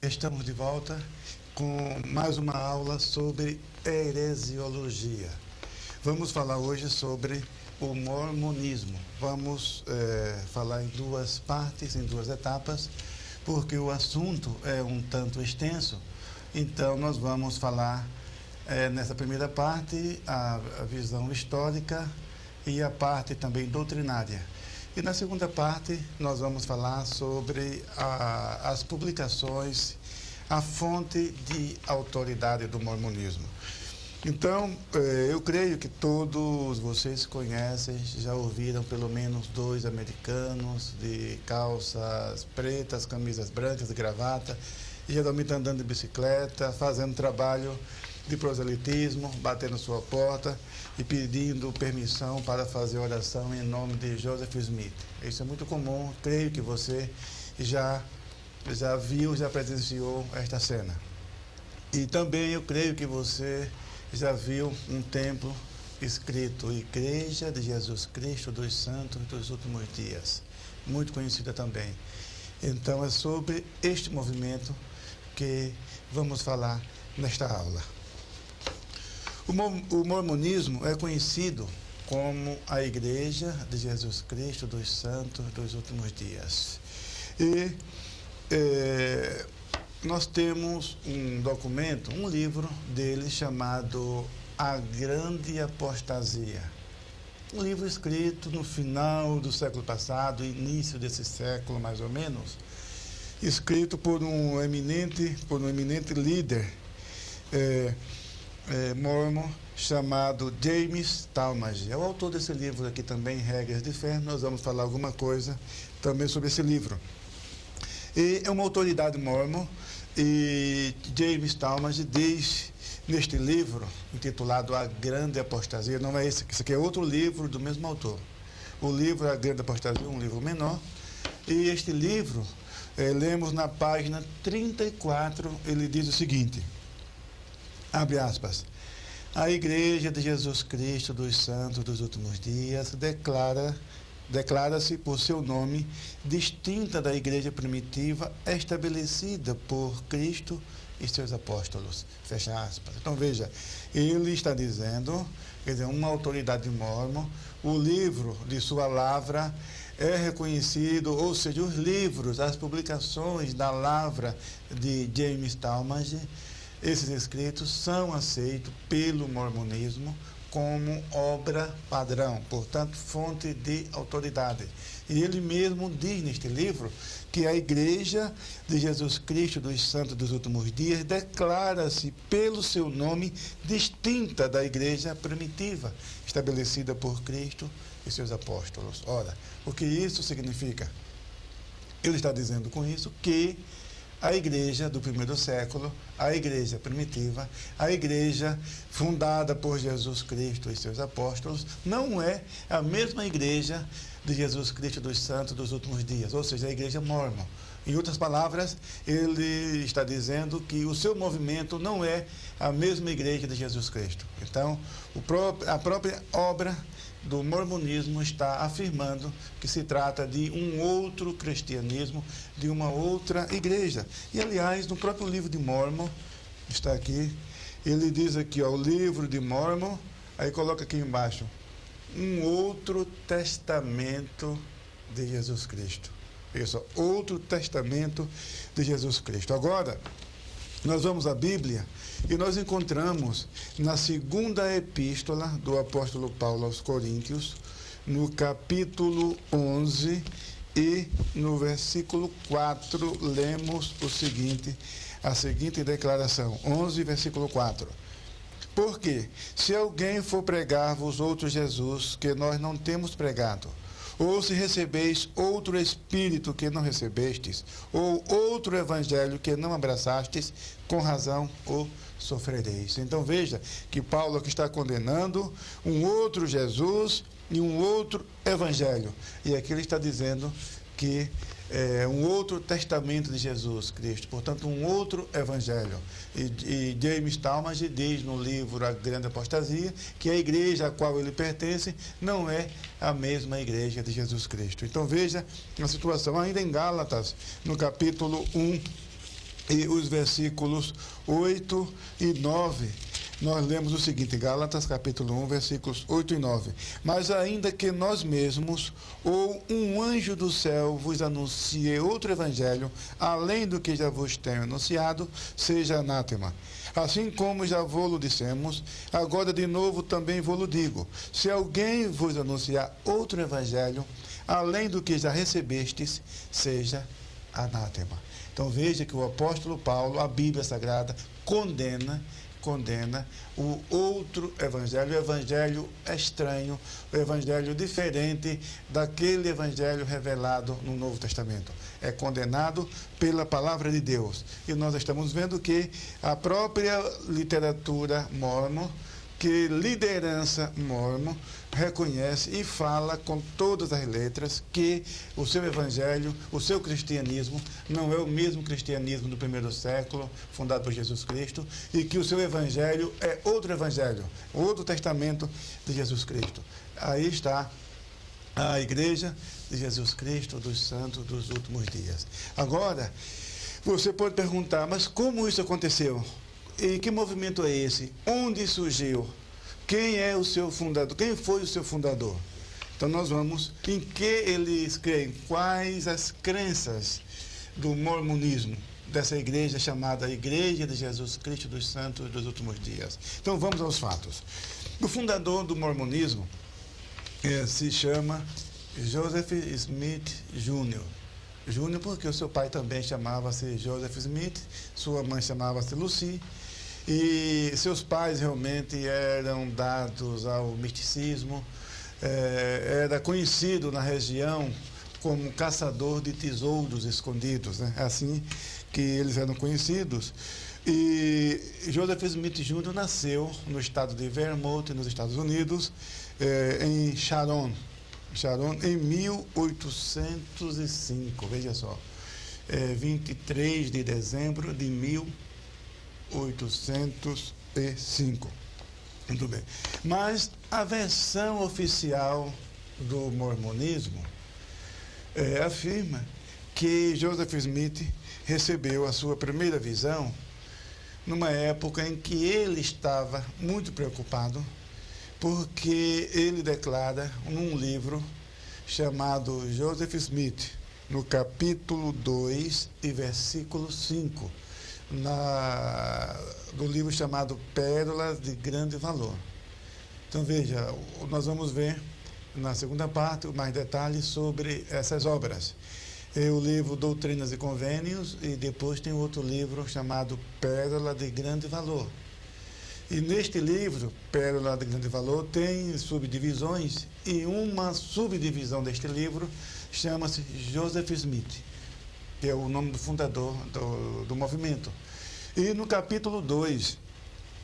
Estamos de volta com mais uma aula sobre heresiologia. Vamos falar hoje sobre o mormonismo. Vamos falar em duas partes, em duas etapas, porque o assunto é um tanto extenso. Então, nós vamos falar nessa primeira parte a visão histórica e a parte também doutrinária. E na segunda parte, nós vamos falar sobre as publicações, a fonte de autoridade do mormonismo. Então, eu creio que todos vocês conhecem, já ouviram pelo menos dois americanos de calças pretas, camisas brancas e gravata, geralmente andando de bicicleta, fazendo trabalho de proselitismo, batendo sua porta e pedindo permissão para fazer oração em nome de Joseph Smith. Isso é muito comum, creio que você já viu, já presenciou esta cena. E também eu creio que você já viu um templo escrito Igreja de Jesus Cristo dos Santos dos Últimos Dias, muito conhecida também. Então é sobre este movimento que vamos falar nesta aula. O mormonismo é conhecido como a Igreja de Jesus Cristo dos Santos dos Últimos Dias. E nós temos um documento, um livro dele chamado A Grande Apostasia. Um livro escrito no final do século passado, início desse século mais ou menos, escrito por um eminente líder mormon chamado James Talmage. É o autor desse livro aqui também, Regras de Fé. Nós vamos falar alguma coisa também sobre esse livro. E é uma autoridade mormon, e James Talmage diz neste livro, intitulado A Grande Apostasia, não é esse aqui é outro livro do mesmo autor. O livro A Grande Apostasia é um livro menor, e este livro, lemos na página 34, ele diz o seguinte, abre aspas, a Igreja de Jesus Cristo dos Santos dos Últimos Dias declara-se por seu nome distinta da igreja primitiva estabelecida por Cristo e seus apóstolos. Fecha aspas. Então veja, ele está dizendo, quer dizer, uma autoridade mormon, o livro de sua lavra é reconhecido, ou seja, os livros, as publicações da lavra de James Talmage, esses escritos são aceitos pelo mormonismo como obra padrão, portanto, fonte de autoridade. E ele mesmo diz neste livro que a Igreja de Jesus Cristo dos Santos dos Últimos Dias declara-se pelo seu nome distinta da igreja primitiva, estabelecida por Cristo e seus apóstolos. Ora, o que isso significa? Ele está dizendo com isso que a igreja do primeiro século, a igreja primitiva, a igreja fundada por Jesus Cristo e seus apóstolos, não é a mesma igreja de Jesus Cristo dos Santos dos Últimos Dias, ou seja, a igreja mormon. Em outras palavras, ele está dizendo que o seu movimento não é a mesma igreja de Jesus Cristo. Então, a própria obra do mormonismo está afirmando que se trata de um outro cristianismo, de uma outra igreja. E, aliás, no próprio livro de Mormon, está aqui, ele diz aqui, ó, o livro de Mormon, aí coloca aqui embaixo, um outro testamento de Jesus Cristo. Isso, outro testamento de Jesus Cristo. Agora, nós vamos à Bíblia e nós encontramos na segunda epístola do apóstolo Paulo aos Coríntios, no capítulo 11 e no versículo 4, lemos a seguinte declaração, 11, versículo 4. Porque, se alguém for pregar-vos outro Jesus que nós não temos pregado, ou se recebeis outro Espírito que não recebestes, ou outro Evangelho que não abraçastes, com razão o sofrereis. Então veja que Paulo aqui está condenando um outro Jesus e um outro Evangelho. E aqui ele está dizendo que é um outro testamento de Jesus Cristo, portanto um outro evangelho. E James Talmage diz no livro A Grande Apostasia que a igreja a qual ele pertence não é a mesma igreja de Jesus Cristo. Então veja a situação ainda em Gálatas, no capítulo 1, e os versículos 8 e 9, nós lemos o seguinte, Gálatas capítulo 1, versículos 8 e 9. Mas ainda que nós mesmos, ou um anjo do céu vos anuncie outro evangelho, além do que já vos tenho anunciado, seja anátema. Assim como já vos dissemos, agora de novo também vos digo, se alguém vos anunciar outro evangelho, além do que já recebestes, seja anátema. Então veja que o apóstolo Paulo, a Bíblia Sagrada, condena o outro evangelho, o evangelho estranho, o evangelho diferente daquele evangelho revelado no Novo Testamento. É condenado pela palavra de Deus. E nós estamos vendo que a própria literatura mórmon, que liderança mórmon reconhece e fala com todas as letras que o seu evangelho, o seu cristianismo, não é o mesmo cristianismo do primeiro século, fundado por Jesus Cristo, e que o seu evangelho é outro evangelho, outro testamento de Jesus Cristo. Aí está a igreja de Jesus Cristo, dos santos dos últimos dias. Agora, você pode perguntar, mas como isso aconteceu? E que movimento é esse? Onde surgiu? Quem é o seu fundador? Quem foi o seu fundador? Então nós vamos em que eles creem, quais as crenças do mormonismo, dessa igreja chamada Igreja de Jesus Cristo dos Santos dos Últimos Dias. Então vamos aos fatos. O fundador do mormonismo se chama Joseph Smith Jr. Júnior porque o seu pai também chamava-se Joseph Smith, sua mãe chamava-se Lucy, e seus pais realmente eram dados ao misticismo, era conhecido na região como caçador de tesouros escondidos, né? Assim que eles eram conhecidos. E Joseph Smith Jr. nasceu no estado de Vermont, nos Estados Unidos, em Sharon, em 1805, veja só, 23 de dezembro de 1805. Muito bem. Mas a versão oficial do mormonismo afirma que Joseph Smith recebeu a sua primeira visão numa época em que ele estava muito preocupado, porque ele declara num livro chamado Joseph Smith, no capítulo 2 e versículo 5, do livro chamado Pérolas de Grande Valor. Então veja, nós vamos ver na segunda parte mais detalhes sobre essas obras. O livro Doutrinas e Convênios, e depois tem outro livro chamado Pérola de Grande Valor. E neste livro, Pérola de Grande Valor, tem subdivisões, e uma subdivisão deste livro chama-se Joseph Smith, que é o nome do fundador do movimento. E no capítulo 2,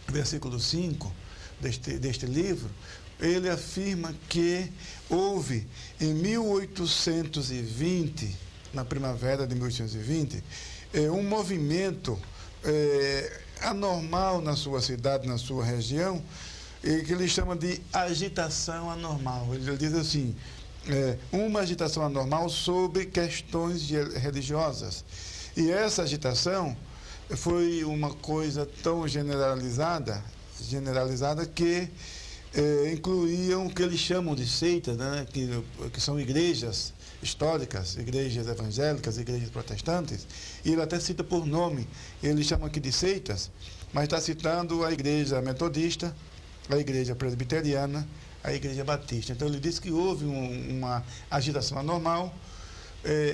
versículo 5 deste livro, ele afirma que houve em 1820, na primavera de 1820, um movimento anormal na sua cidade, na sua região, que ele chama de agitação anormal. Ele diz assim, uma agitação anormal sobre questões religiosas. E essa agitação foi uma coisa tão generalizada que incluíam o que eles chamam de seitas, né, que são igrejas históricas, igrejas evangélicas, igrejas protestantes, e ele até cita por nome, ele chama aqui de seitas, mas está citando a igreja metodista, a igreja presbiteriana, a igreja batista. Então ele diz que houve uma agitação anormal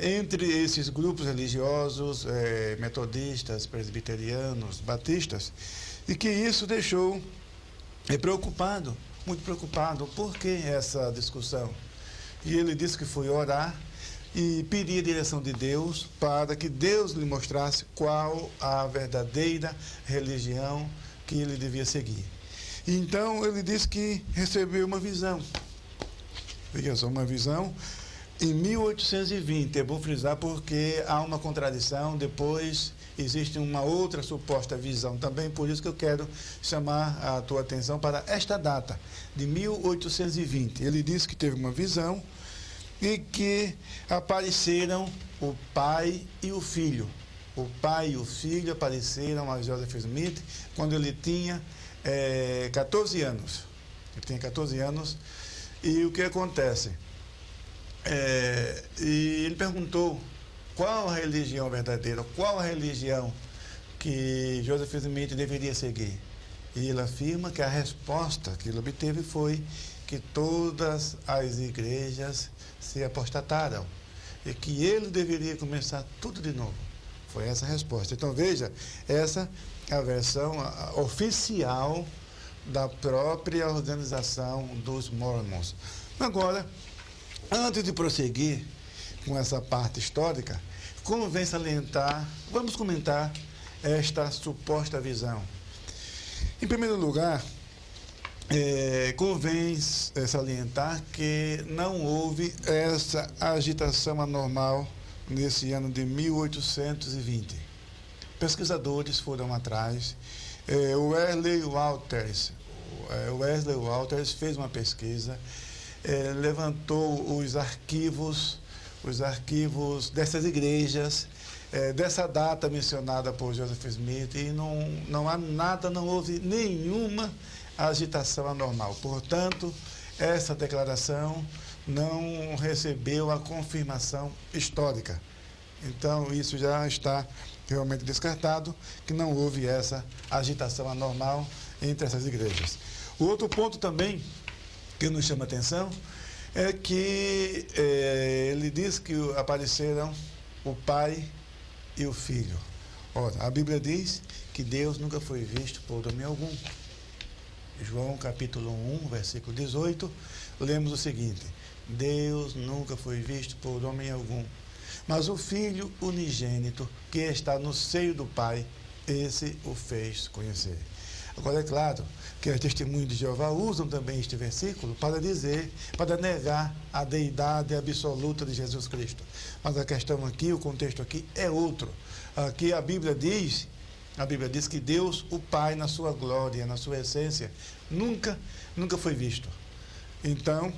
entre esses grupos religiosos, metodistas, presbiterianos, batistas, e que isso deixou preocupado, muito preocupado. Por que essa discussão? E ele disse que foi orar e pedir a direção de Deus para que Deus lhe mostrasse qual a verdadeira religião que ele devia seguir. Então ele disse que recebeu uma visão. Veja só, uma visão em 1820. É bom frisar porque há uma contradição, depois existe uma outra suposta visão também, por isso que eu quero chamar a tua atenção para esta data, de 1820. Ele disse que teve uma visão e que apareceram o pai e o filho. O pai e o filho apareceram a Joseph Smith quando ele tinha 14 anos. Ele tinha 14 anos. E o que acontece? E ele perguntou qual a religião verdadeira, qual a religião que Joseph Smith deveria seguir. E ele afirma que a resposta que ele obteve foi que todas as igrejas se apostataram e que ele deveria começar tudo de novo. Foi essa a resposta. Então veja, essa é a versão oficial da própria organização dos Mormons. Agora, antes de prosseguir com essa parte histórica, convém salientar, vamos comentar esta suposta visão. Em primeiro lugar, convém salientar que não houve essa agitação anormal nesse ano de 1820. Pesquisadores foram atrás. Wesley Walters fez uma pesquisa, levantou os arquivos dessas igrejas, dessa data mencionada por Joseph Smith, e não houve nenhuma agitação anormal. Portanto, essa declaração não recebeu a confirmação histórica. Então, isso já está realmente descartado, que não houve essa agitação anormal entre essas igrejas. O outro ponto também que nos chama a atenção é que ele diz que apareceram o pai e o filho. Ora, a Bíblia diz que Deus nunca foi visto por homem algum. João capítulo 1, versículo 18, lemos o seguinte: Deus nunca foi visto por homem algum, mas o Filho unigênito que está no seio do Pai, esse o fez conhecer. Agora, é claro que as testemunhas de Jeová usam também este versículo para negar a deidade absoluta de Jesus Cristo. Mas a questão aqui, o contexto aqui é outro. Aqui a Bíblia diz que Deus, o Pai, na sua glória, na sua essência, nunca foi visto. Então,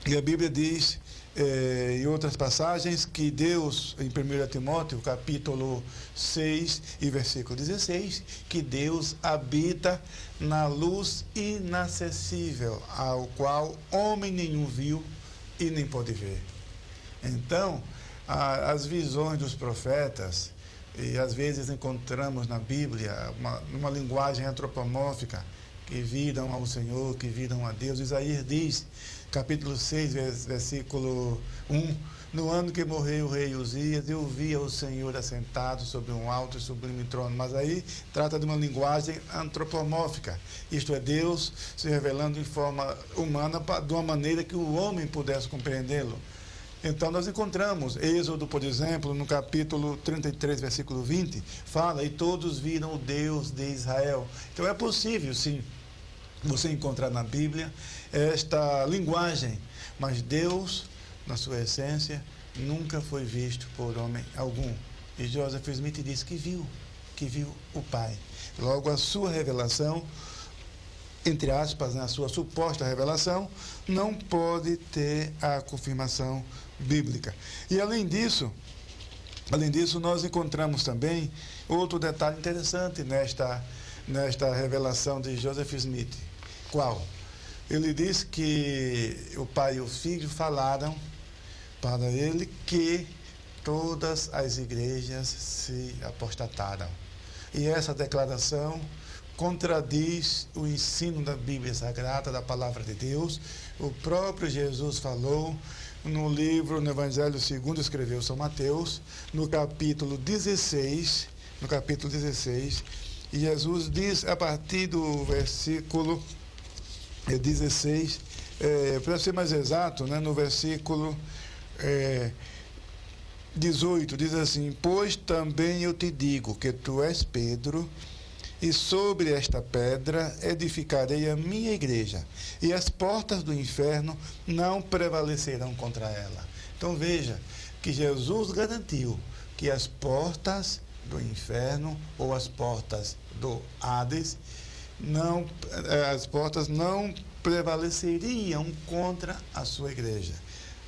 e a Bíblia diz, em outras passagens, que Deus, em 1 Timóteo, capítulo 6 e versículo 16, que Deus habita na luz inacessível, ao qual homem nenhum viu e nem pode ver. Então, as visões dos profetas, e às vezes encontramos na Bíblia uma linguagem antropomórfica, que viram ao Senhor, que viram a Deus. Isaías diz, capítulo 6, versículo 1, no ano que morreu o rei Uzias, eu via o Senhor assentado sobre um alto e sublime trono. Mas aí trata de uma linguagem antropomórfica, isto é, Deus se revelando em forma humana de uma maneira que o homem pudesse compreendê-lo. Então nós encontramos Êxodo, por exemplo, no capítulo 33, versículo 20, fala, e todos viram o Deus de Israel. Então é possível, sim, você encontrar na Bíblia esta linguagem, mas Deus, na sua essência, nunca foi visto por homem algum. E Joseph Smith disse que viu o Pai. Logo, a sua revelação, entre aspas, a sua suposta revelação, não pode ter a confirmação bíblica. E além disso, nós encontramos também outro detalhe interessante nesta revelação de Joseph Smith. Qual? Ele diz que o pai e o filho falaram para ele que todas as igrejas se apostataram. E essa declaração contradiz o ensino da Bíblia Sagrada, da Palavra de Deus. O próprio Jesus falou no Evangelho segundo escreveu São Mateus, no capítulo 16, e Jesus diz, a partir do versículo 16, para ser mais exato, no versículo 18, diz assim, pois também eu te digo que tu és Pedro, e sobre esta pedra edificarei a minha igreja, e as portas do inferno não prevalecerão contra ela. Então veja que Jesus garantiu que as portas do inferno, ou as portas do Hades, as portas não prevaleceriam contra a sua igreja.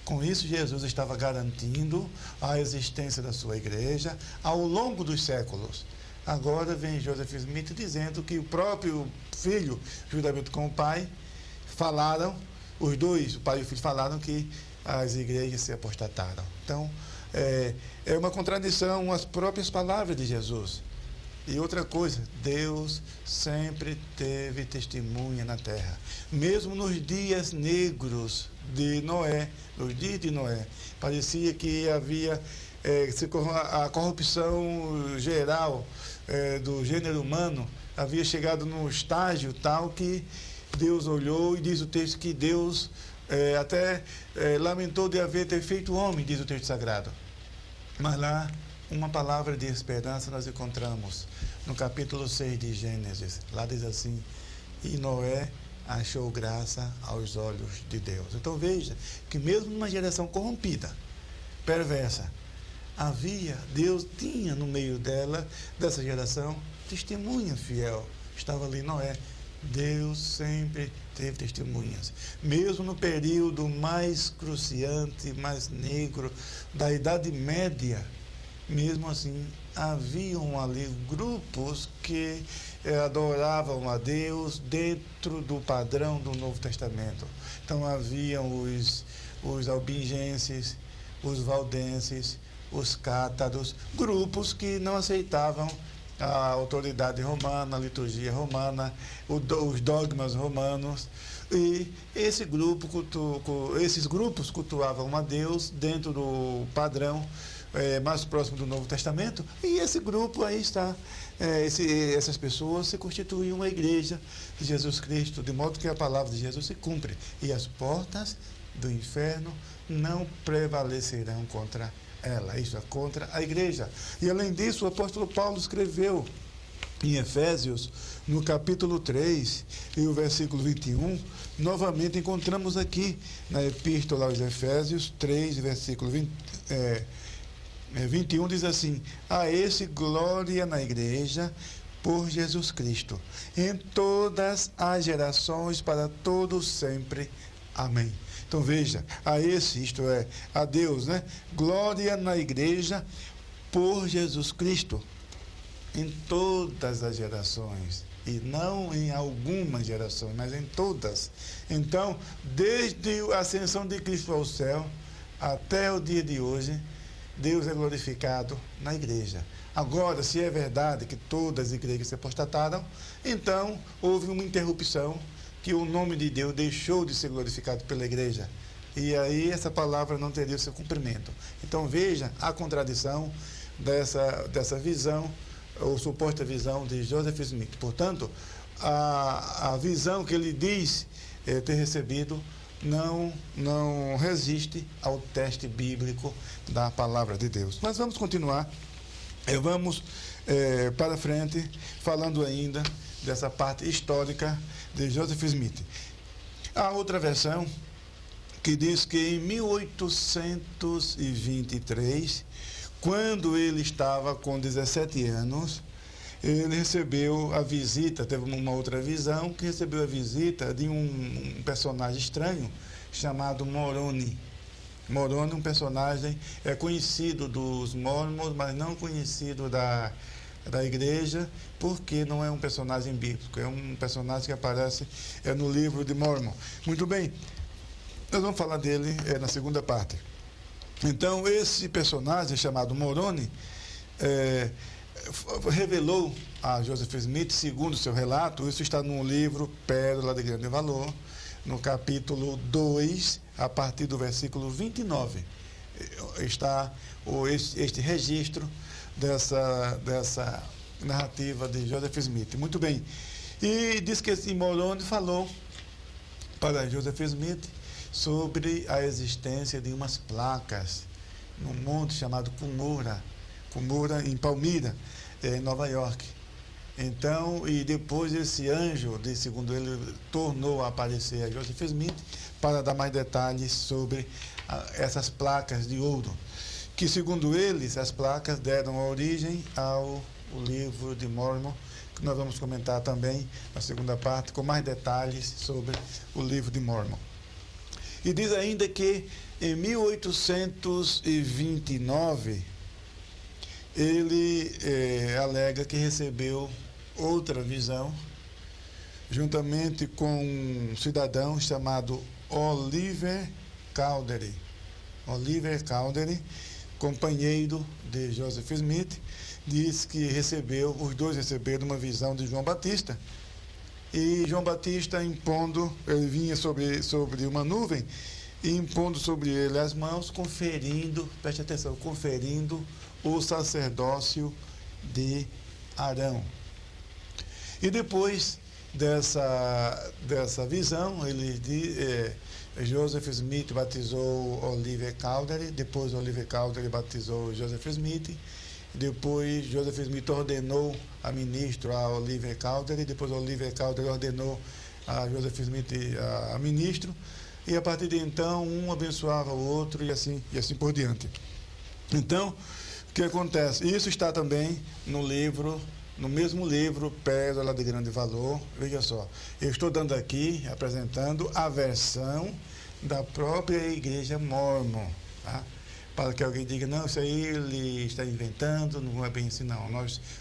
Com isso, Jesus estava garantindo a existência da sua igreja ao longo dos séculos. Agora vem Joseph Smith dizendo que o próprio filho, juntamente com o pai, falaram, os dois, o pai e o filho, falaram que as igrejas se apostataram. Então, é uma contradição às próprias palavras de Jesus. E outra coisa, Deus sempre teve testemunha na terra. Mesmo nos dias negros de Noé, nos dias de Noé, parecia que havia a corrupção geral do gênero humano, havia chegado num estágio tal que Deus olhou e diz o texto que Deus até lamentou de ter feito o homem, diz o texto sagrado. Mas lá, uma palavra de esperança nós encontramos no capítulo 6 de Gênesis. Lá diz assim: e Noé achou graça aos olhos de Deus. Então veja que mesmo numa geração corrompida, perversa, Deus tinha no meio dessa geração, testemunha fiel. Estava ali Noé. Deus sempre teve testemunhas. Mesmo no período mais cruciante, mais negro da Idade Média, mesmo assim, haviam ali grupos que adoravam a Deus dentro do padrão do Novo Testamento. Então, haviam os albingenses, os valdenses, os cátaros, grupos que não aceitavam a autoridade romana, a liturgia romana, os dogmas romanos. E esses grupos cultuavam a Deus dentro do padrão mais próximo do Novo Testamento, e esse grupo aí está, essas pessoas se constituíam uma igreja de Jesus Cristo, de modo que a palavra de Jesus se cumpre, e as portas do inferno não prevalecerão contra ela, isso é, contra a igreja. E além disso, o apóstolo Paulo escreveu em Efésios, no capítulo 3 e o versículo 21, novamente encontramos aqui na epístola aos Efésios 3, versículo 21, diz assim: a esse glória na igreja por Jesus Cristo, em todas as gerações, para todos sempre. Amém. Então veja, a esse, isto é, a Deus, né? Glória na igreja por Jesus Cristo, em todas as gerações, e não em algumas gerações, mas em todas. Então, desde a ascensão de Cristo ao céu até o dia de hoje, Deus é glorificado na igreja. Agora, se é verdade que todas as igrejas se apostataram, então houve uma interrupção, que o nome de Deus deixou de ser glorificado pela igreja. E aí essa palavra não teria o seu cumprimento. Então veja a contradição dessa visão, ou suposta visão de Joseph Smith. Portanto, a visão que ele diz ter recebido não resiste ao teste bíblico da palavra de Deus. Mas vamos continuar, vamos para frente, falando ainda dessa parte histórica de Joseph Smith. Há outra versão que diz que em 1823, quando ele estava com 17 anos, ele recebeu a visita, teve uma outra visão, que recebeu a visita de um personagem estranho chamado Moroni. Moroni, um personagem conhecido dos mormons, mas não conhecido da igreja, porque não é um personagem bíblico, é um personagem que aparece no livro de Mormon. Muito bem, nós vamos falar dele na segunda parte. Então, esse personagem chamado Moroni revelou a Joseph Smith, segundo o seu relato, isso está no livro Pérola de Grande Valor, no capítulo 2, a partir do versículo 29. Está este registro dessa narrativa de Joseph Smith. Muito bem. E diz que esse Moroni falou para Joseph Smith sobre a existência de umas placas num monte chamado Cumorah em Palmyra, em Nova York. Então, e depois esse anjo, segundo ele, tornou a aparecer a Joseph Smith para dar mais detalhes sobre essas placas de ouro, que segundo eles, as placas deram origem ao livro de Mormon, que nós vamos comentar também na segunda parte, com mais detalhes sobre o livro de Mormon. E diz ainda que em 1829 ele alega que recebeu outra visão, juntamente com um cidadão chamado Oliver Cowdery. Oliver Cowdery, companheiro de Joseph Smith, diz que os dois receberam uma visão de João Batista. E João Batista ele vinha sobre uma nuvem, e impondo sobre ele as mãos, preste atenção, conferindo o sacerdócio de Arão. E depois dessa visão, Joseph Smith batizou Oliver Cowdery, depois Oliver Cowdery batizou Joseph Smith, depois Joseph Smith ordenou a ministro a Oliver Cowdery, depois Oliver Cowdery ordenou a Joseph Smith a ministro, e a partir de então um abençoava o outro e assim por diante. Então, o que acontece? Isso está também no mesmo livro, Pérola de Grande Valor. Veja só, eu estou dando aqui, apresentando a versão da própria Igreja Mórmon, tá? Para que alguém diga, não, isso aí ele está inventando, não é bem assim, não.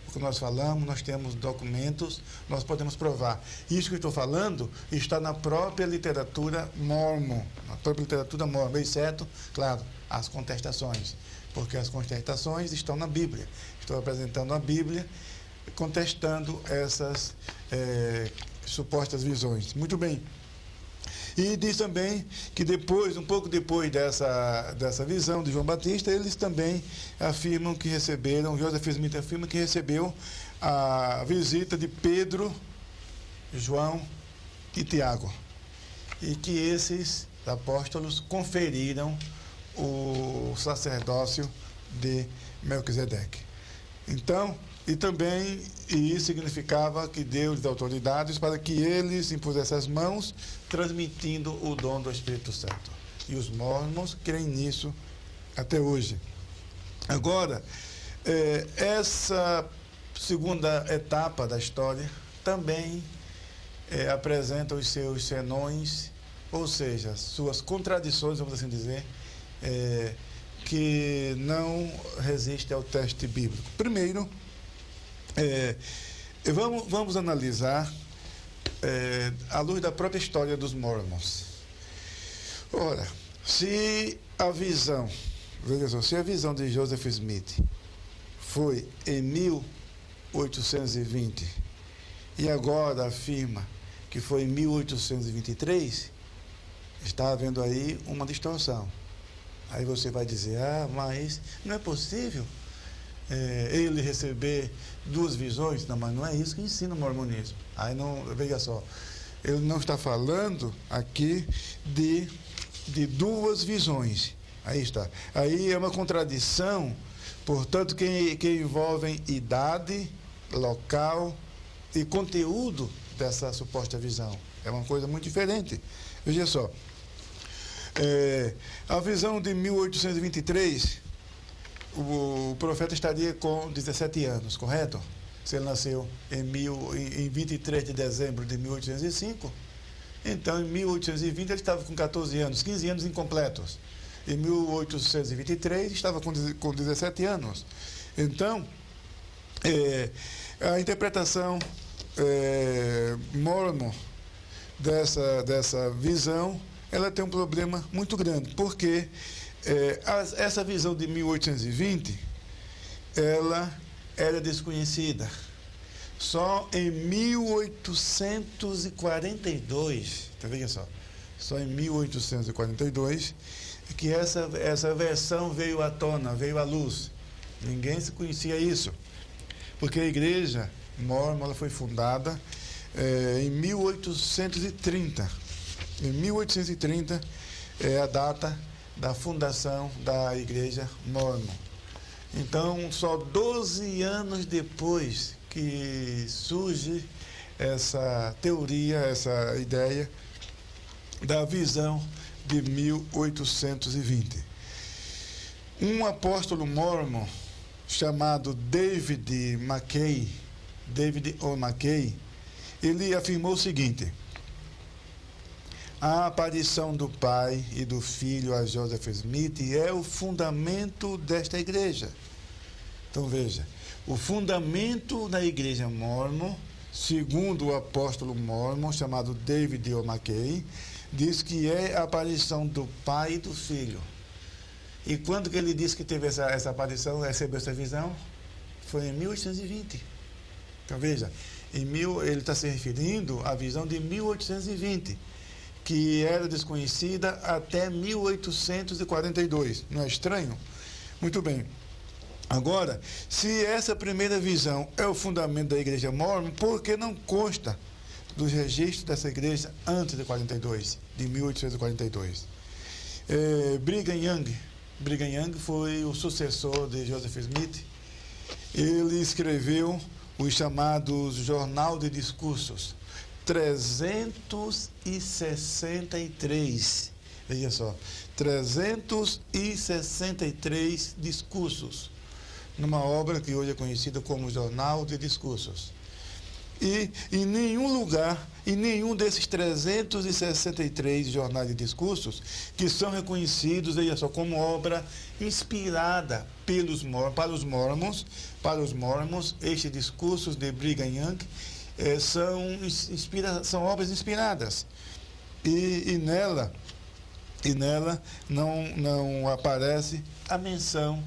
O que nós falamos, nós temos documentos, nós podemos provar. Isso que eu estou falando está na própria literatura Mórmon, exceto, claro, as contestações, porque as contestações estão na Bíblia. Estou apresentando a Bíblia, contestando essas supostas visões. Muito bem. E diz também que um pouco depois dessa visão de João Batista, eles também afirmam que receberam, Joseph Smith afirma que recebeu a visita de Pedro, João e Tiago. E que esses apóstolos conferiram o sacerdócio de Melquisedeque. Então, isso significava que deu-lhes autoridades para que eles impusessem as mãos, transmitindo o dom do Espírito Santo. E os mórmons creem nisso até hoje. Agora, essa segunda etapa da história também apresenta os seus senões, ou seja, suas contradições, vamos assim dizer, que não resistem ao teste bíblico. Primeiro, vamos analisar à luz da própria história dos Mormons. Ora, se a visão de Joseph Smith foi em 1820 e agora afirma que foi em 1823, está havendo aí uma distorção. Aí você vai dizer, mas não é possível ele receber duas visões? Não, mas não é isso que ensina o mormonismo. Aí não, veja só, ele não está falando aqui de duas visões. Aí está. Aí é uma contradição, portanto, que envolve idade, local e conteúdo dessa suposta visão. É uma coisa muito diferente. Veja só. A visão de 1823, o profeta estaria com 17 anos, correto? Se ele nasceu em 23 de dezembro de 1805, então em 1820 ele estava com 14 anos, 15 anos incompletos. Em 1823 estava com 17 anos. Então, a interpretação mormon dessa visão, ela tem um problema muito grande, porque essa visão de 1820, ela era desconhecida. Só em 1842, veja só em 1842, que essa versão veio à tona, veio à luz. Ninguém se conhecia isso, porque a igreja Mórmon ela foi fundada em 1830. Em 1830 é a data da fundação da igreja Mórmon. Então, só 12 anos depois que surge essa teoria, essa ideia da visão de 1820. Um apóstolo mórmon chamado David O. McKay, ele afirmou o seguinte: A aparição do Pai e do Filho a Joseph Smith é o fundamento desta igreja. Então veja, o fundamento da igreja Mormon, segundo o apóstolo Mormon, chamado David O. McKay, diz que é a aparição do Pai e do Filho. E quando que ele disse que teve essa aparição, recebeu essa visão? Foi em 1820. Então veja, ele está se referindo à visão de 1820, que era desconhecida até 1842. Não é estranho? Muito bem. Agora, se essa primeira visão é o fundamento da igreja Mormon, por que não consta dos registros dessa igreja antes de 42, de 1842? Brigham Young foi o sucessor de Joseph Smith. Ele escreveu os chamados Jornal de Discursos, 363, veja só, 363 discursos, numa obra que hoje é conhecida como Jornal de Discursos. E em nenhum lugar, em nenhum desses 363 jornais de discursos, que são reconhecidos, veja só, como obra inspirada para os mormons, estes discursos de Brigham Young são obras inspiradas. E nela não aparece a menção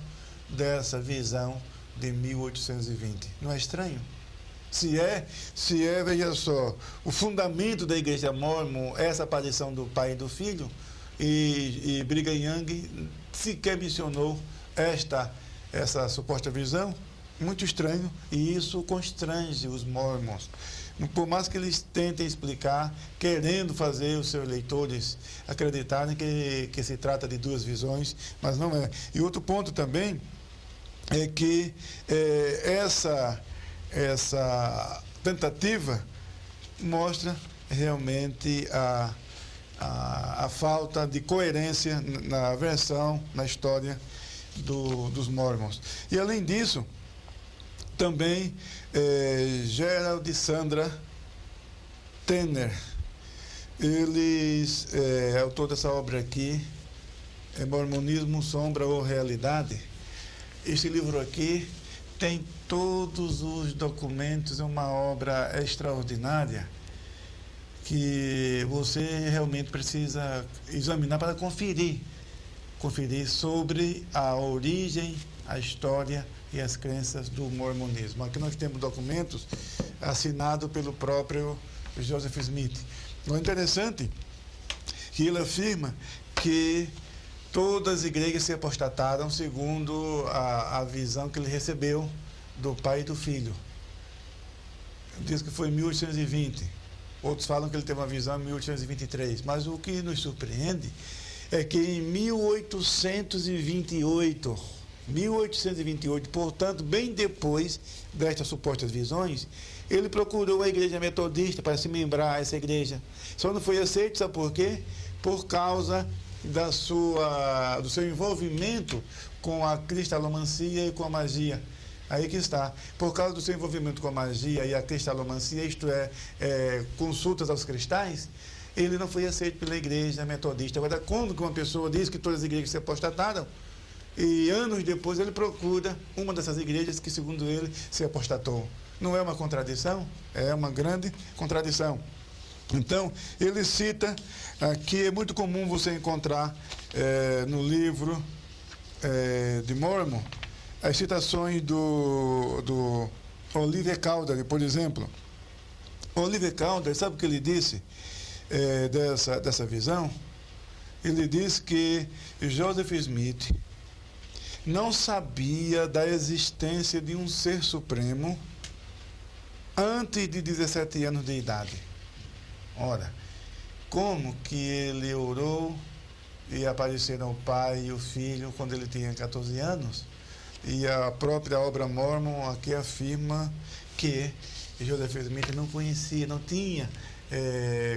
dessa visão de 1820. Não é estranho? Se é, veja só, o fundamento da igreja Mormon, essa aparição do Pai e do Filho, e Brigham Young sequer mencionou essa suposta visão, muito estranho, e isso constrange os mormons. Por mais que eles tentem explicar, querendo fazer os seus leitores acreditarem que se trata de duas visões, mas não é. E outro ponto também é que essa tentativa mostra realmente a falta de coerência na versão, na história dos mormons. E além disso, também Gerald e Sandra Tanner, eles, autor dessa obra aqui, Mormonismo, Sombra ou Realidade. Este livro aqui tem todos os documentos, é uma obra extraordinária que você realmente precisa examinar para conferir sobre a origem, a história e as crenças do mormonismo. Aqui nós temos documentos assinados pelo próprio Joseph Smith. O interessante é que ele afirma que todas as igrejas se apostataram segundo a visão que ele recebeu do Pai e do Filho. Diz que foi em 1820. Outros falam que ele teve uma visão em 1823. Mas o que nos surpreende é que em 1828, portanto, bem depois destas supostas visões, ele procurou a igreja metodista para se membrar a essa igreja. Só não foi aceito, sabe por quê? Por causa do seu envolvimento com a cristalomancia e com a magia. Aí que está. Por causa do seu envolvimento com a magia e a cristalomancia, isto é, consultas aos cristais, ele não foi aceito pela igreja metodista. Agora, quando uma pessoa diz que todas as igrejas se apostataram, e anos depois ele procura uma dessas igrejas que, segundo ele, se apostatou. Não é uma contradição? É uma grande contradição. Então, ele cita, aqui é muito comum você encontrar no livro de Mormon, as citações do Oliver Cowdery, por exemplo. Oliver Cowdery, sabe o que ele disse dessa visão? Ele disse que Joseph Smith não sabia da existência de um ser supremo antes de 17 anos de idade. Ora, como que ele orou e apareceram o Pai e o Filho quando ele tinha 14 anos? E a própria obra Mormon aqui afirma que Joseph Smith não conhecia, não tinha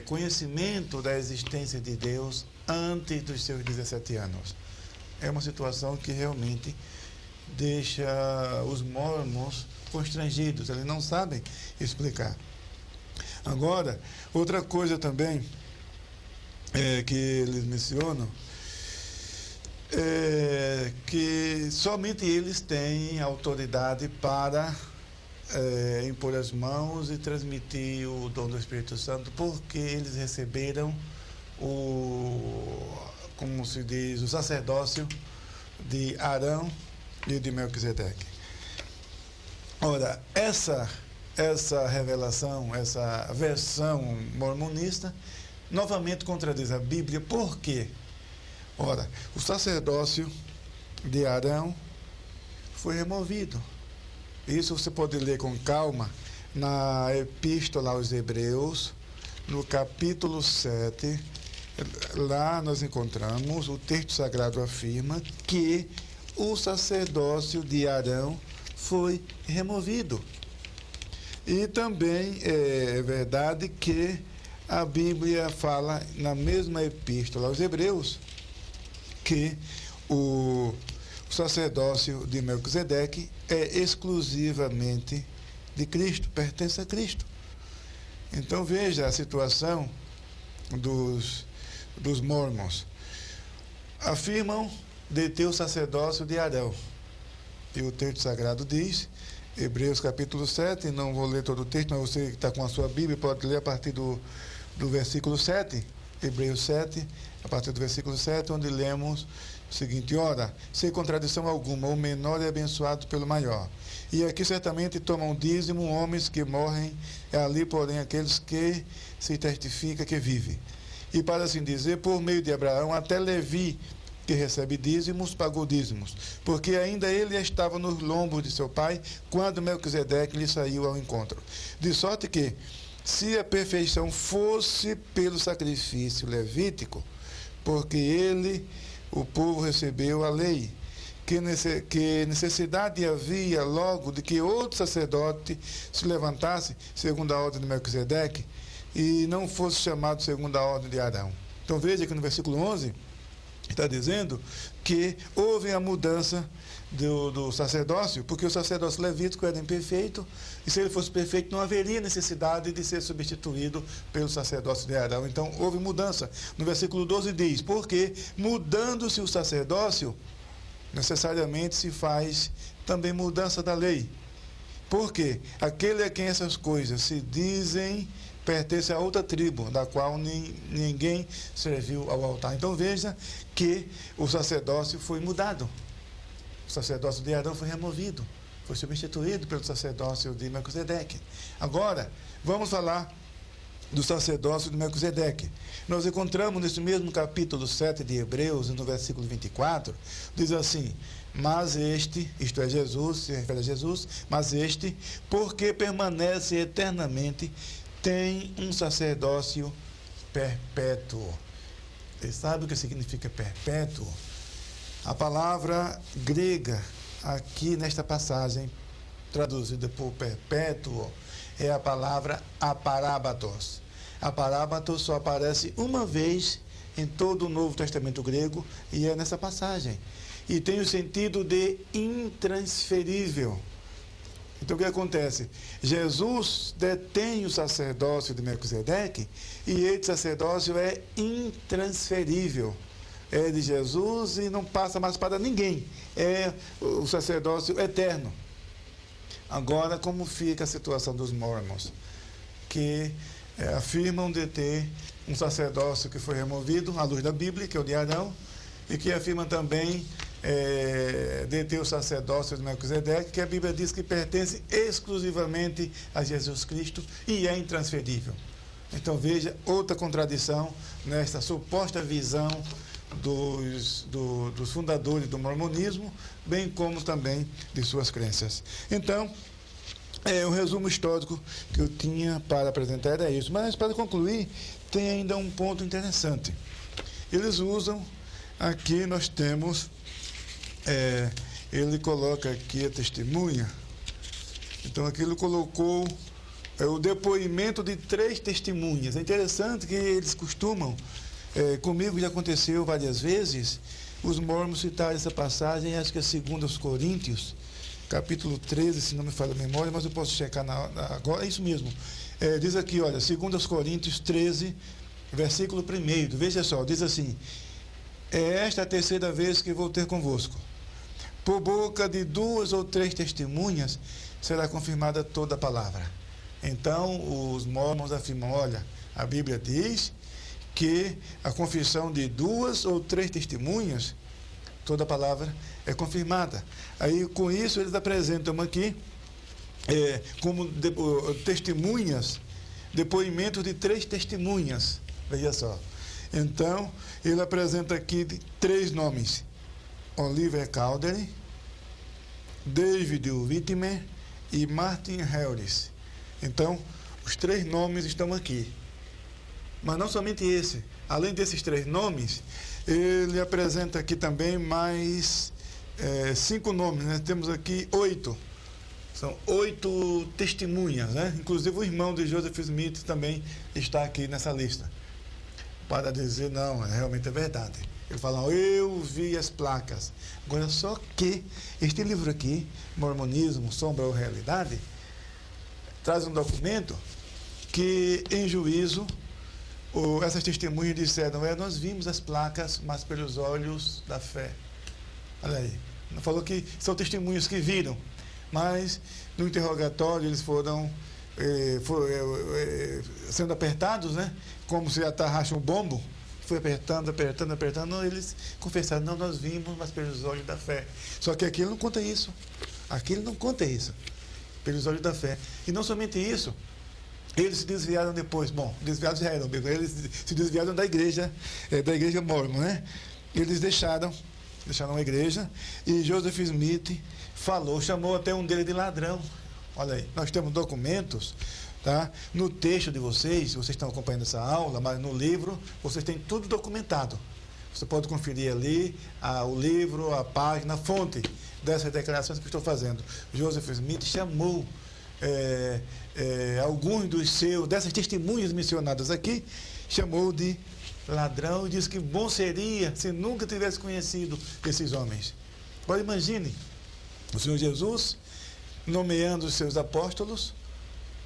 conhecimento da existência de Deus antes dos seus 17 anos. É uma situação que realmente deixa os mormons constrangidos, eles não sabem explicar. Agora, outra coisa também que eles mencionam, que somente eles têm autoridade para impor as mãos e transmitir o dom do Espírito Santo, porque eles receberam como se diz, o sacerdócio de Arão e de Melquisedeque. Ora, essa revelação, essa versão mormonista, novamente contradiz a Bíblia. Por quê? Ora, o sacerdócio de Arão foi removido. Isso você pode ler com calma na Epístola aos Hebreus, no capítulo 7. Lá nós encontramos, o texto sagrado afirma que o sacerdócio de Arão foi removido. E também é verdade que a Bíblia fala, na mesma Epístola aos Hebreus, que o sacerdócio de Melquisedeque é exclusivamente de Cristo, pertence a Cristo. Então veja a situação dos mormons. Afirmam deter o sacerdócio de Arão. E o texto sagrado diz, Hebreus capítulo 7, não vou ler todo o texto, mas você que está com a sua Bíblia pode ler a partir do versículo 7, Hebreus 7, a partir do versículo 7, onde lemos o seguinte: ora, sem contradição alguma, o menor é abençoado pelo maior. E aqui certamente tomam dízimo homens que morrem, ali, porém, aqueles que se testifica que vivem. E para assim dizer, por meio de Abraão, até Levi, que recebe dízimos, pagou dízimos, porque ainda ele estava nos lombos de seu pai, quando Melquisedeque lhe saiu ao encontro. De sorte que, se a perfeição fosse pelo sacrifício levítico, porque o povo recebeu a lei, que necessidade havia logo de que outro sacerdote se levantasse, segundo a ordem de Melquisedeque, e não fosse chamado segundo a ordem de Arão. Então veja que no versículo 11, está dizendo que houve a mudança do sacerdócio, porque o sacerdócio levítico era imperfeito, e se ele fosse perfeito não haveria necessidade de ser substituído pelo sacerdócio de Arão. Então houve mudança. No versículo 12 diz, porque mudando-se o sacerdócio, necessariamente se faz também mudança da lei. Porque aquele a quem essas coisas se dizem pertence a outra tribo, da qual ninguém serviu ao altar. Então veja que o sacerdócio foi mudado. O sacerdócio de Arão foi removido, foi substituído pelo sacerdócio de Melquisedeque. Agora, vamos falar do sacerdócio de Melquisedeque. Nós encontramos nesse mesmo capítulo 7 de Hebreus, no versículo 24, diz assim: mas este, isto é Jesus, se refere a Jesus, mas este, porque permanece eternamente, tem um sacerdócio perpétuo. Você sabe o que significa perpétuo? A palavra grega aqui nesta passagem, traduzida por perpétuo, é a palavra aparábatos. Aparábatos só aparece uma vez em todo o Novo Testamento grego, e é nessa passagem. E tem o sentido de intransferível. Então o que acontece? Jesus detém o sacerdócio de Melquisedeque, e esse sacerdócio é intransferível. É de Jesus e não passa mais para ninguém. É o sacerdócio eterno. Agora, como fica a situação dos mormons? Que afirmam deter um sacerdócio que foi removido à luz da Bíblia, que é o de Arão, e que afirmam também deter o sacerdócio de Melquisedeque, que a Bíblia diz que pertence exclusivamente a Jesus Cristo e é intransferível. Então veja outra contradição nesta suposta visão dos fundadores do mormonismo, bem como também de suas crenças. Então, o resumo histórico que eu tinha para apresentar era isso. Mas, para concluir, tem ainda um ponto interessante. Eles usam, aqui nós temos, ele coloca aqui a testemunha. Então, aqui ele colocou o depoimento de 3 testemunhas. É interessante que eles costumam, comigo já aconteceu várias vezes, os mormons citarem essa passagem, acho que é 2 Coríntios, capítulo 13, se não me falha a memória, mas eu posso checar agora, é isso mesmo. Diz aqui, olha, 2 Coríntios 13, versículo 1, veja só, diz assim: é esta a terceira vez que vou ter convosco. Por boca de 2 ou 3 testemunhas será confirmada toda a palavra. Então, os mormons afirmam, olha, a Bíblia diz que a confissão de 2 ou 3 testemunhas, toda a palavra é confirmada. Aí, com isso, eles apresentam aqui, como testemunhas, depoimentos de 3 testemunhas. Veja só. Então, ele apresenta aqui 3 nomes: Oliver Cowdery, David Whitmer e Martin Harris. Então, os 3 nomes estão aqui. Mas não somente esse. Além desses 3 nomes, ele apresenta aqui também mais 5 nomes. Né? Temos aqui 8. São 8 testemunhas. Né? Inclusive o irmão de Joseph Smith também está aqui nessa lista. Para dizer, não, realmente é verdade. Ele fala, eu vi as placas. Agora, só que este livro aqui, Mormonismo, Sombra ou Realidade, traz um documento que, em juízo, essas testemunhas disseram, nós vimos as placas, mas pelos olhos da fé. Olha aí. Não falou que são testemunhos que viram, mas no interrogatório eles foram sendo apertados, né? Como se atarrasse um bombo. Foi apertando. Não, eles confessaram, não, nós vimos, mas pelos olhos da fé. Só que aqui ele não conta isso. Aqui ele não conta isso. Pelos olhos da fé. E não somente isso, eles se desviaram depois. Bom, desviados já eram, eles se desviaram da igreja mórmon, né? Eles deixaram a igreja e Joseph Smith chamou até um deles de ladrão. Olha aí, nós temos documentos, tá? No texto de vocês estão acompanhando essa aula, mas no livro vocês têm tudo documentado. Você pode conferir ali o livro, a página, a fonte dessas declarações que estou fazendo. Joseph Smith chamou alguns dessas testemunhas mencionadas aqui, chamou de ladrão e disse que bom seria se nunca tivesse conhecido esses homens. Agora imagine, o Senhor Jesus nomeando os seus apóstolos,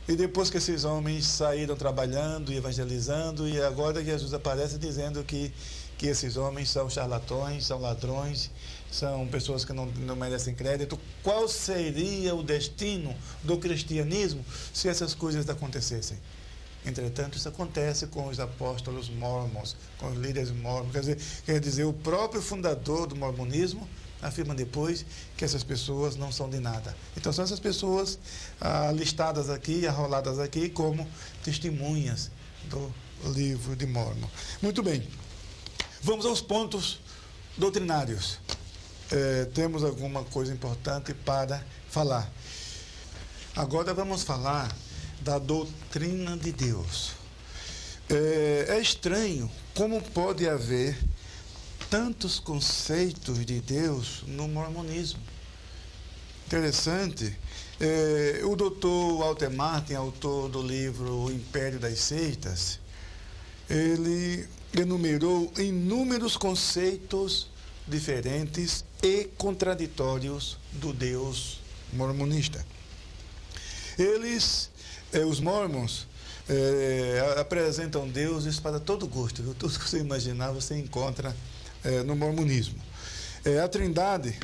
e depois que esses homens saíram trabalhando e evangelizando, e agora Jesus aparece dizendo que esses homens são charlatões, são ladrões, são pessoas que não merecem crédito. Qual seria o destino do cristianismo se essas coisas acontecessem? Entretanto, isso acontece com os apóstolos mormons, com os líderes mormons. Quer dizer, o próprio fundador do mormonismo afirma depois que essas pessoas não são de nada. Então, são essas pessoas listadas aqui, arroladas aqui, como testemunhas do livro de Mormon. Muito bem. Vamos aos pontos doutrinários. Temos alguma coisa importante para falar. Agora vamos falar da doutrina de Deus. É estranho como pode haver tantos conceitos de Deus no mormonismo. Interessante. O Dr. Walter Martin, autor do livro O Império das Seitas, ele enumerou inúmeros conceitos diferentes e contraditórios do Deus mormonista. Os mormons, apresentam deuses para todo gosto, viu? Tudo que você imaginar você encontra no mormonismo. A Trindade,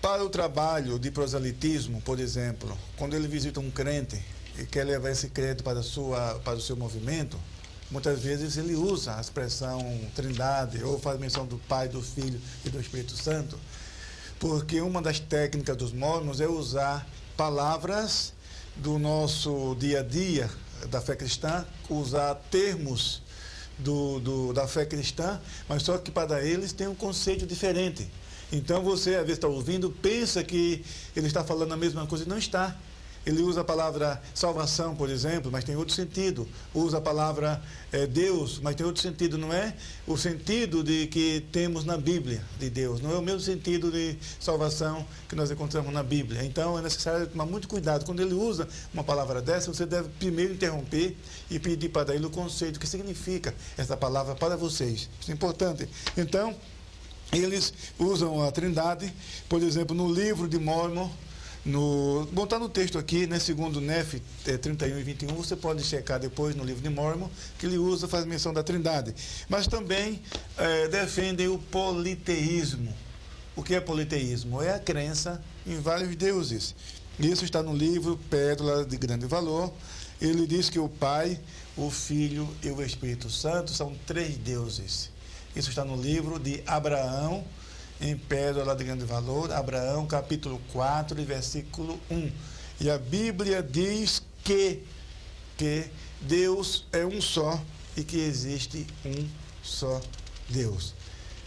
para o trabalho de proselitismo, por exemplo, quando ele visita um crente e quer levar esse crente para o seu movimento, muitas vezes ele usa a expressão Trindade, ou faz menção do Pai, do Filho e do Espírito Santo, porque uma das técnicas dos mormons é usar palavras do nosso dia a dia, da fé cristã, usar termos da fé cristã, mas só que para eles tem um conceito diferente. Então você, às vezes, está ouvindo, pensa que ele está falando a mesma coisa, e não está. Ele usa a palavra salvação, por exemplo, mas tem outro sentido. Usa a palavra Deus, mas tem outro sentido. Não é o sentido de que temos na Bíblia de Deus. Não é o mesmo sentido de salvação que nós encontramos na Bíblia. Então é necessário tomar muito cuidado. Quando ele usa uma palavra dessa, você deve primeiro interromper e pedir para ele o conceito que significa essa palavra para vocês. Isso é importante. Então, eles usam a Trindade, por exemplo, no livro de Mormon, Tá no texto aqui, né, segundo Nef 31 e 21, você pode checar depois no livro de Mormon, que ele faz menção da Trindade. Mas também defendem o politeísmo. O que é politeísmo? É a crença em vários deuses. Isso está no livro Pérola de Grande Valor. Ele diz que o Pai, o Filho e o Espírito Santo são 3 deuses. Isso está no livro de Abraão, em Pérola de Grande Valor, Abraão, capítulo 4, versículo 1. E a Bíblia diz que Deus é um só e que existe um só Deus.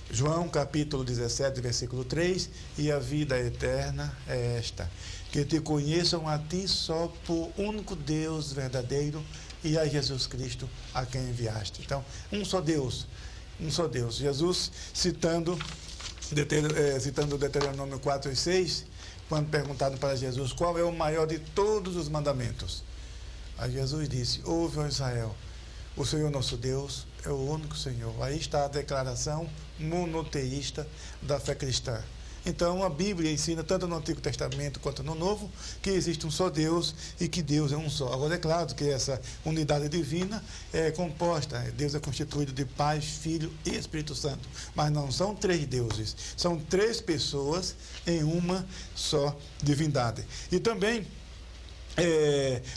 João, capítulo 17, versículo 3, e a vida eterna é esta, que te conheçam a ti só por único Deus verdadeiro e a Jesus Cristo a quem enviaste. Então, um só Deus. Jesus, citando Deuteronômio 4 e 6, quando perguntado para Jesus qual é o maior de todos os mandamentos. Aí Jesus disse: ouve, ó Israel, o Senhor nosso Deus é o único Senhor. Aí está a declaração monoteísta da fé cristã. Então, a Bíblia ensina, tanto no Antigo Testamento quanto no Novo, que existe um só Deus e que Deus é um só. Agora, é claro que essa unidade divina é composta. Deus é constituído de Pai, Filho e Espírito Santo. Mas não são 3 deuses. São 3 pessoas em uma só divindade. E também,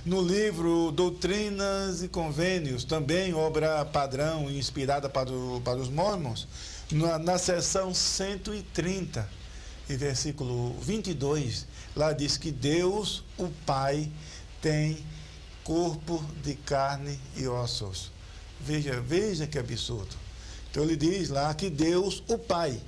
no livro Doutrinas e Convênios, também obra padrão e inspirada para os Mormons, na seção 130, e versículo 22, lá diz que Deus, o Pai, tem corpo de carne e ossos. Veja que absurdo. Então ele diz lá que Deus, o Pai,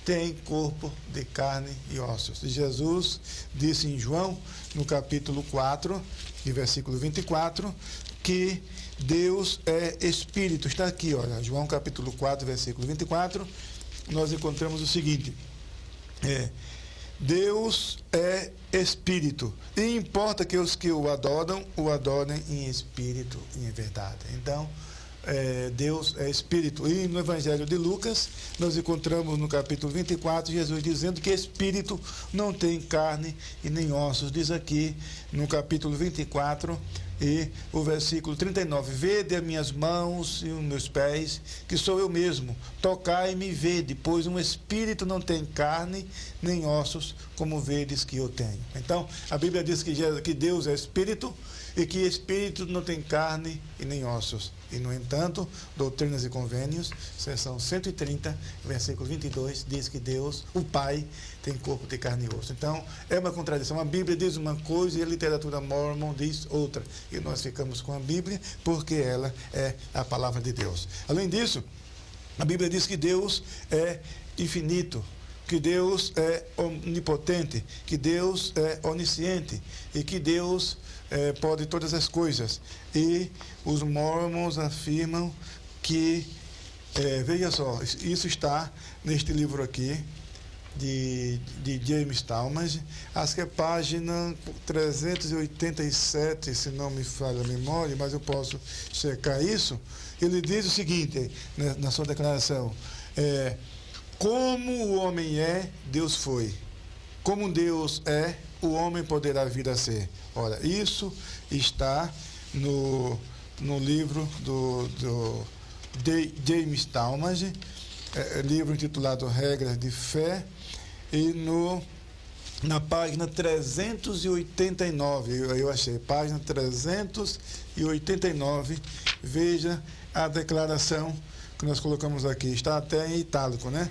tem corpo de carne e ossos. E Jesus disse em João, no capítulo 4, e versículo 24, que Deus é Espírito. Está aqui, olha, João capítulo 4, versículo 24, nós encontramos o seguinte: Deus é Espírito, e importa que os que o adorem em espírito e em verdade. Então, Deus é Espírito. E no Evangelho de Lucas, nós encontramos no capítulo 24, Jesus dizendo que Espírito não tem carne e nem ossos. Diz aqui no capítulo 24, e o versículo 39, vede as minhas mãos e os meus pés, que sou eu mesmo, tocai-me e vede, pois um espírito não tem carne nem ossos, como vedes que eu tenho. Então, a Bíblia diz que Deus é Espírito, e que Espírito não tem carne e nem ossos. E, no entanto, Doutrinas e Convênios, seção 130, versículo 22, diz que Deus, o Pai, tem corpo de carne e osso. Então, é uma contradição. A Bíblia diz uma coisa e a literatura mormon diz outra. E nós ficamos com a Bíblia porque ela é a palavra de Deus. Além disso, a Bíblia diz que Deus é infinito, que Deus é onipotente, que Deus é onisciente e que Deus pode todas as coisas. E os mormons afirmam que, veja só, isso está neste livro aqui, de James Talmage, acho que é página 387, se não me falha a memória, mas eu posso checar isso. Ele diz o seguinte, né, na sua declaração: como o homem é, Deus foi. Como Deus é, o homem poderá vir a ser. Olha, isso está no livro do James Talmage, livro intitulado Regras de Fé, e na página 389, eu achei, página 389, veja a declaração que nós colocamos aqui, está até em itálico, né?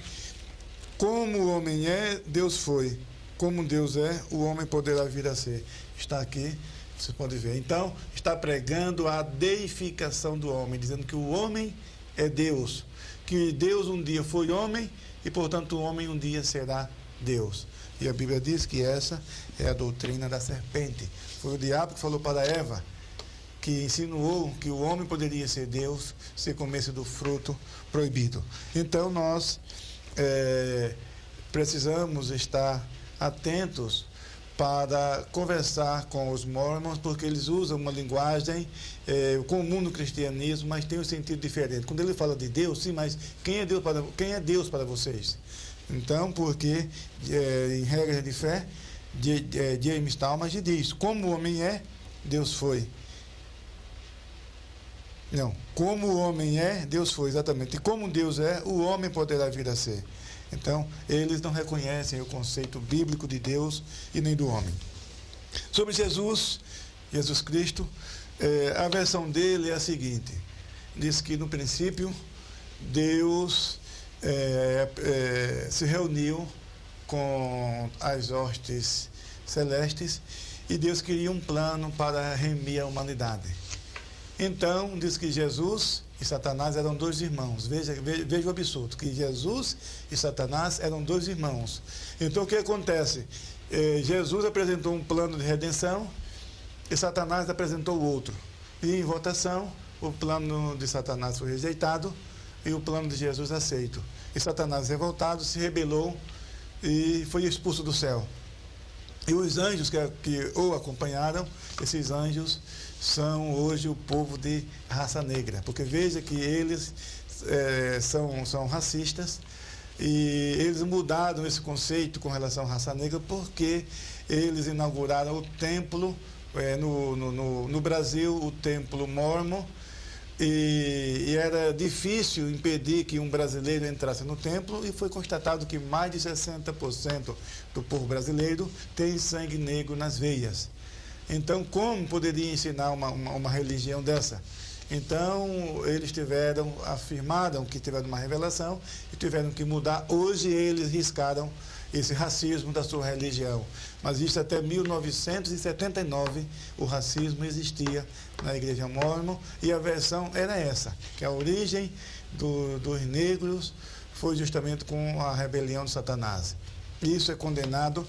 Como o homem é, Deus foi. Como Deus é, o homem poderá vir a ser. Está aqui, você pode ver. Então, está pregando a deificação do homem, dizendo que o homem é Deus, que Deus um dia foi homem e, portanto, o homem um dia será Deus. E a Bíblia diz que essa é a doutrina da serpente. Foi o diabo que falou para Eva, que insinuou que o homem poderia ser Deus se comesse do fruto proibido. Então, nós precisamos estar atentos para conversar com os mormons, porque eles usam uma linguagem comum no cristianismo, mas tem um sentido diferente. Quando ele fala de Deus, sim, mas quem é Deus para vocês? Então, porque em regras de fé, James Talmage diz: como o homem é, Deus foi. Não, como o homem é, Deus foi, exatamente. E como Deus é, o homem poderá vir a ser. Então, eles não reconhecem o conceito bíblico de Deus e nem do homem. Sobre Jesus Cristo, a versão dele é a seguinte: diz que no princípio Deus se reuniu com as hostes celestes e Deus queria um plano para remir a humanidade. Então, diz que Jesus e Satanás eram dois irmãos. Veja o absurdo, que Jesus e Satanás eram dois irmãos. Então, o que acontece? Jesus apresentou um plano de redenção e Satanás apresentou outro. E em votação, o plano de Satanás foi rejeitado e o plano de Jesus aceito. E Satanás, revoltado, se rebelou e foi expulso do céu. E os anjos que o acompanharam, esses anjos são hoje o povo de raça negra. Porque veja que eles são racistas e eles mudaram esse conceito com relação à raça negra porque eles inauguraram o templo, no Brasil, o templo mórmon, e era difícil impedir que um brasileiro entrasse no templo, e foi constatado que mais de 60% do povo brasileiro tem sangue negro nas veias. Então, como poderia ensinar uma religião dessa? Então, eles afirmaram que tiveram uma revelação e tiveram que mudar. Hoje, eles riscaram esse racismo da sua religião. Mas isso até 1979, o racismo existia na Igreja Mórmon, e a versão era essa, que a origem dos negros foi justamente com a rebelião de Satanás. Isso é condenado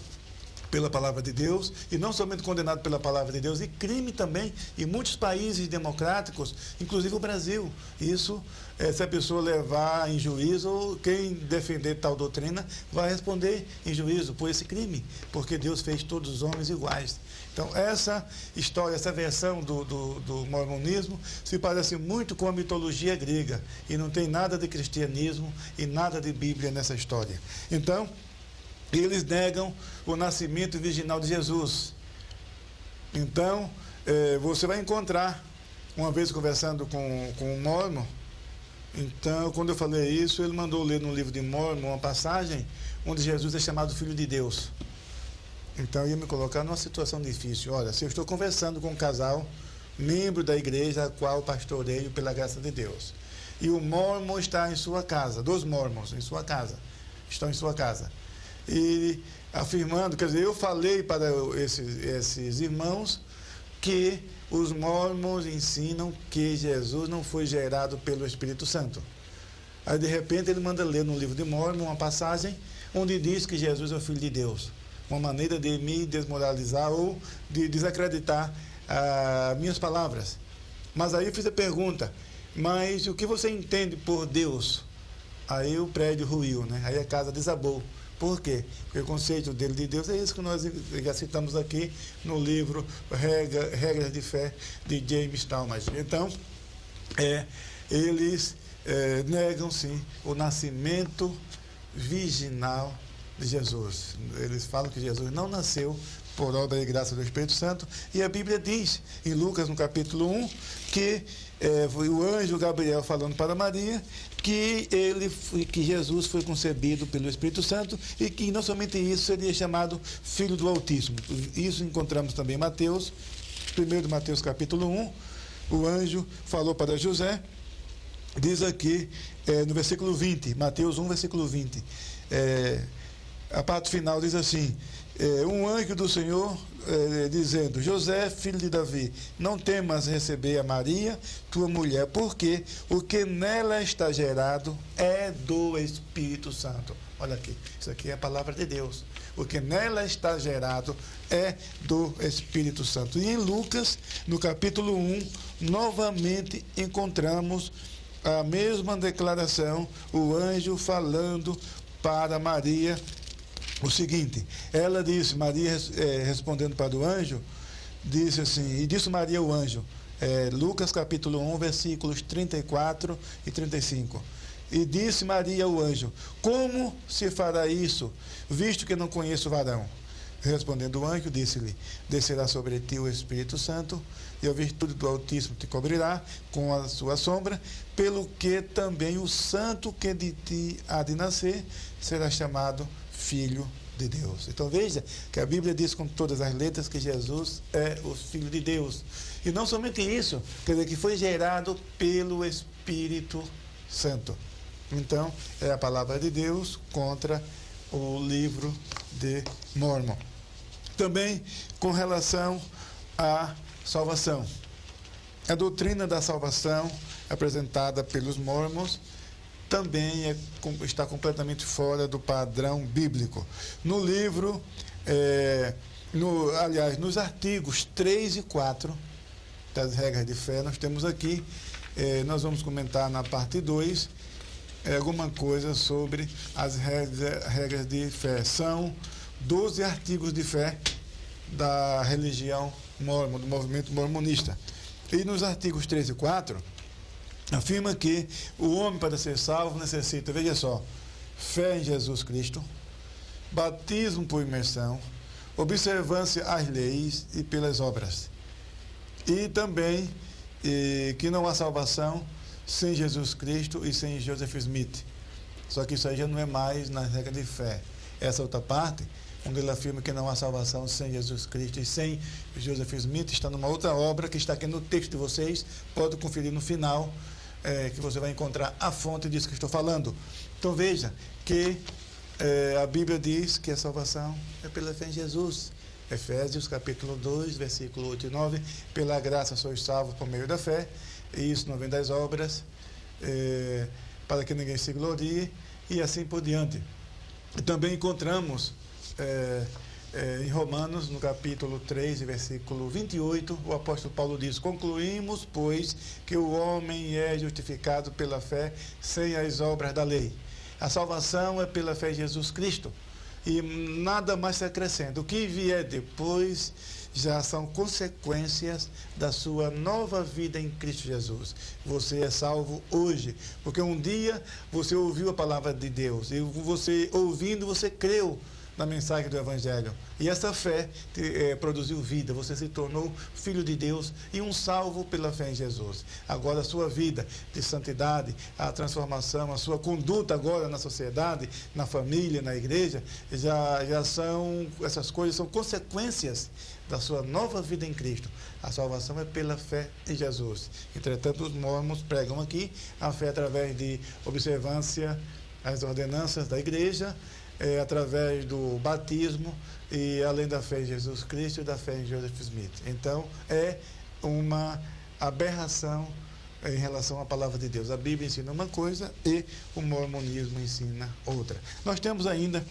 pela palavra de Deus, e não somente condenado pela palavra de Deus, e crime também em muitos países democráticos, inclusive o Brasil. Isso, se a pessoa levar em juízo, quem defender tal doutrina vai responder em juízo por esse crime, porque Deus fez todos os homens iguais. Então, essa história, essa versão do mormonismo se parece muito com a mitologia grega, e não tem nada de cristianismo e nada de Bíblia nessa história. Então, eles negam o nascimento virginal de Jesus. Então, você vai encontrar, uma vez conversando com um Mórmon, então, quando eu falei isso, ele mandou ler no livro de Mórmon uma passagem onde Jesus é chamado Filho de Deus. Então, eu ia me colocar numa situação difícil. Olha, se eu estou conversando com um casal, membro da igreja a qual pastoreio pela graça de Deus, e o Mórmon está em sua casa, dos Mórmons em sua casa, estão em sua casa, e afirmando, quer dizer, eu falei para esses irmãos que os mórmons ensinam que Jesus não foi gerado pelo Espírito Santo. Aí, de repente, ele manda ler no livro de Mórmon uma passagem onde diz que Jesus é o Filho de Deus. Uma maneira de me desmoralizar ou de desacreditar minhas palavras. Mas aí eu fiz a pergunta: mas o que você entende por Deus? Aí o prédio ruiu, né? Aí a casa desabou. Por quê? Porque o conceito dele de Deus é isso que nós já citamos aqui no livro Regras de Fé, de James Talmage. Então, eles negam, sim, o nascimento virginal de Jesus. Eles falam que Jesus não nasceu por obra e graça do Espírito Santo, e a Bíblia diz, em Lucas, no capítulo 1, que foi o anjo Gabriel falando para Maria que Jesus foi concebido pelo Espírito Santo, e que não somente isso, seria chamado Filho do Altíssimo. Isso encontramos também em Mateus, 1 Mateus capítulo 1, o anjo falou para José, diz aqui no versículo 20, Mateus 1, versículo 20, a parte final diz assim: um anjo do Senhor dizendo: José, filho de Davi, não temas receber a Maria, tua mulher, porque o que nela está gerado é do Espírito Santo. Olha aqui, isso aqui é a palavra de Deus. O que nela está gerado é do Espírito Santo. E em Lucas, no capítulo 1, novamente encontramos a mesma declaração, o anjo falando para Maria o seguinte. Ela disse, Maria respondendo para o anjo, disse assim, e disse Maria ao anjo, Lucas capítulo 1, versículos 34 e 35. E disse Maria ao anjo: como se fará isso, visto que não conheço varão? Respondendo o anjo, disse-lhe: descerá sobre ti o Espírito Santo, e a virtude do Altíssimo te cobrirá com a sua sombra, pelo que também o santo que de ti há de nascer será chamado Filho de Deus. Então veja que a Bíblia diz com todas as letras que Jesus é o Filho de Deus. E não somente isso, quer dizer, que foi gerado pelo Espírito Santo. Então, é a palavra de Deus contra o livro de Mórmon. Também com relação à salvação. A doutrina da salvação apresentada pelos mórmons também está completamente fora do padrão bíblico. No livro, nos artigos 3 e 4 das regras de fé, nós temos aqui, nós vamos comentar na parte 2, alguma coisa sobre as regras de fé. São 12 artigos de fé da religião mórmon, do movimento mormonista. E nos artigos 3 e 4, afirma que o homem, para ser salvo, necessita, veja só, fé em Jesus Cristo, batismo por imersão, observância às leis e pelas obras. E também que não há salvação sem Jesus Cristo e sem Joseph Smith. Só que isso aí já não é mais na regra de fé. Essa outra parte, onde ele afirma que não há salvação sem Jesus Cristo e sem Joseph Smith, está numa outra obra que está aqui no texto de vocês, pode conferir no final, que você vai encontrar a fonte disso que estou falando. Então veja que a Bíblia diz que a salvação é pela fé em Jesus. Efésios capítulo 2, versículo 8 e 9, pela graça sois salvos por meio da fé, e isso não vem das obras, para que ninguém se glorie, e assim por diante. E também encontramos em Romanos, no capítulo 3, versículo 28, o apóstolo Paulo diz: concluímos, pois, que o homem é justificado pela fé sem as obras da lei. A salvação é pela fé em Jesus Cristo. E nada mais se acrescenta. O que vier depois já são consequências da sua nova vida em Cristo Jesus. Você é salvo hoje, porque um dia você ouviu a palavra de Deus, e você ouvindo, você creu na mensagem do Evangelho. E essa fé produziu vida, você se tornou filho de Deus e um salvo pela fé em Jesus. Agora a sua vida de santidade, a transformação, a sua conduta agora na sociedade, na família, na igreja, já são, essas coisas são consequências da sua nova vida em Cristo. A salvação é pela fé em Jesus. Entretanto, os mórmons pregam aqui a fé através de observância às ordenanças da igreja, através do batismo e além da fé em Jesus Cristo e da fé em Joseph Smith. Então, é uma aberração em relação à palavra de Deus. A Bíblia ensina uma coisa e o mormonismo ensina outra. Nós temos ainda,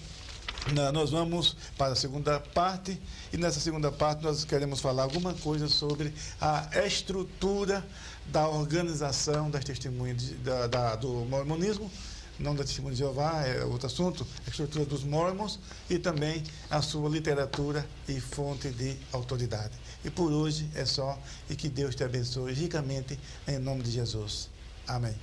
nós vamos para a segunda parte, e nessa segunda parte nós queremos falar alguma coisa sobre a estrutura da organização das testemunhas do mormonismo. Não da Testemunha de Jeová, é outro assunto, a estrutura dos mórmons e também a sua literatura e fonte de autoridade. E por hoje é só, e que Deus te abençoe ricamente, em nome de Jesus. Amém.